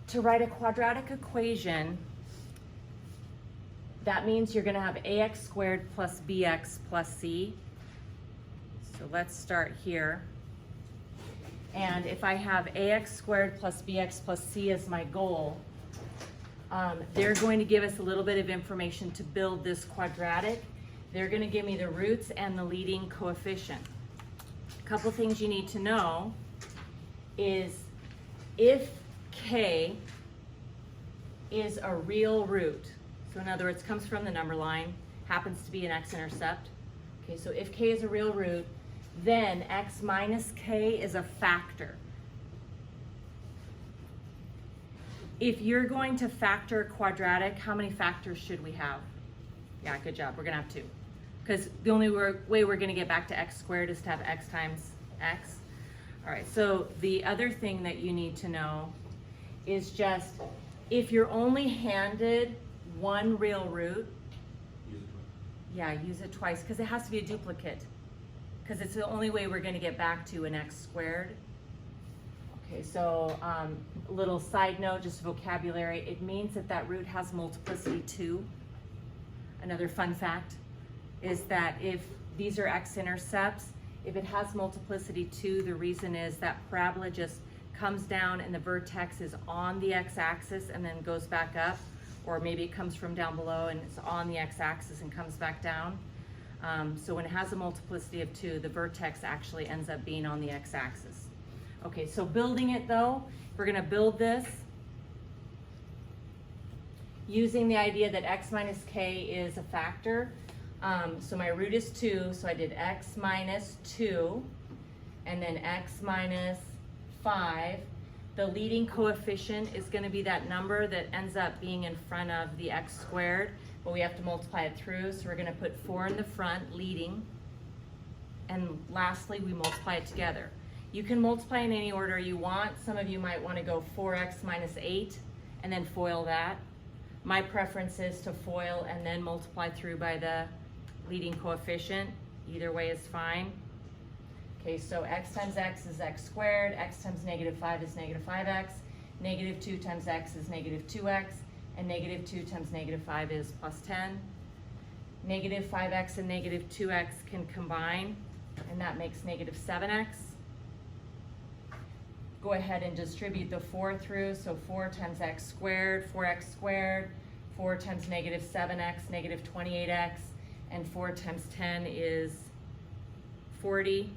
to write a quadratic equation, that means you're gonna have ax squared plus bx plus c. So let's start here. And if I have ax squared plus bx plus c as my goal, they're going to give us a little bit of information to build this quadratic. They're gonna give me the roots and the leading coefficient. A couple things you need to know is if k is a real root, so in other words, comes from the number line, happens to be an x-intercept. Okay, so if k is a real root, then x minus k is a factor. If you're going to factor a quadratic, how many factors should we have? Yeah, good job, we're gonna have 2. Because the only way we're gonna get back to x squared is to have x times x. All right, so the other thing that you need to know is just, if you're only handed one real root, use it twice, because it has to be a duplicate, because it's the only way we're gonna get back to an x squared. Okay, so a little side note, just vocabulary, it means that that root has multiplicity 2. Another fun fact is that if these are x-intercepts, if it has multiplicity 2, the reason is that parabola just comes down and the vertex is on the x-axis and then goes back up, or maybe it comes from down below and it's on the x-axis and comes back down. So when it has a multiplicity of 2, the vertex actually ends up being on the x-axis. Okay, so building it though, we're gonna build this using the idea that x minus k is a factor. So my root is 2, so I did x minus 2, and then x minus 5. The leading coefficient is gonna be that number that ends up being in front of the x squared, but we have to multiply it through, so we're gonna put 4 in the front, leading, and lastly, we multiply it together. You can multiply in any order you want. Some of you might wanna go 4x minus 8, and then FOIL that. My preference is to FOIL and then multiply through by the leading coefficient. Either way is fine. Okay, so x times x is x squared, x times negative 5 is negative 5x, negative 2 times x is negative 2x, and negative 2 times negative 5 is plus 10. Negative 5x and negative 2x can combine, and that makes negative 7x. Go ahead and distribute the 4 through, so 4 times x squared, 4x squared, 4 times negative 7x, negative 28x, and 4 times 10 is 40.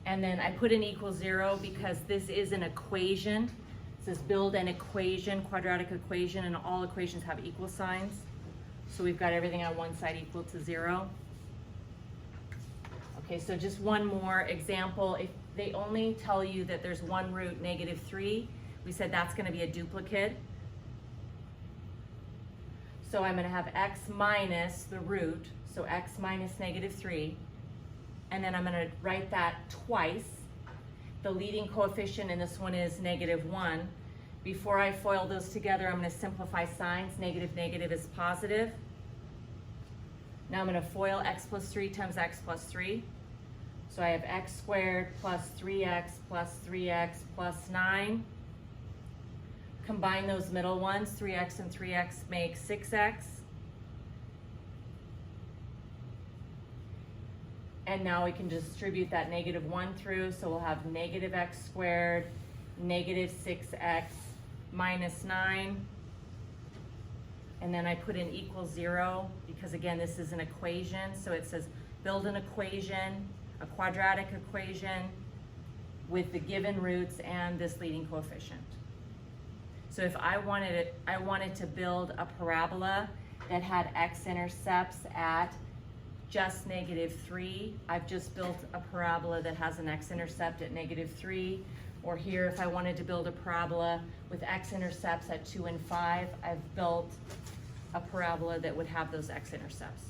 And then I put an equal 0 because this is an equation. It says build an equation, quadratic equation, and all equations have equal signs. So we've got everything on one side equal to 0. Okay, so just one more example. If they only tell you that there's one root, negative 3, we said that's gonna be a duplicate. So I'm gonna have x minus the root, so x minus negative 3, and then I'm gonna write that twice. The leading coefficient in this one is negative 1. Before I FOIL those together, I'm gonna simplify signs. Negative, negative is positive. Now I'm gonna FOIL x plus 3 times x plus 3. So I have x squared plus 3x plus 3x plus 9. Combine those middle ones, 3x and 3x make 6x. And now we can distribute that negative 1 through, so we'll have negative x squared, negative 6x minus 9. And then I put in equal 0 because again, this is an equation. So it says build an equation, a quadratic equation with the given roots and this leading coefficient. So if I wanted to build a parabola that had x-intercepts at just negative 3, I've just built a parabola that has an x-intercept at negative 3. Or here, if I wanted to build a parabola with x-intercepts at 2 and 5, I've built a parabola that would have those x-intercepts.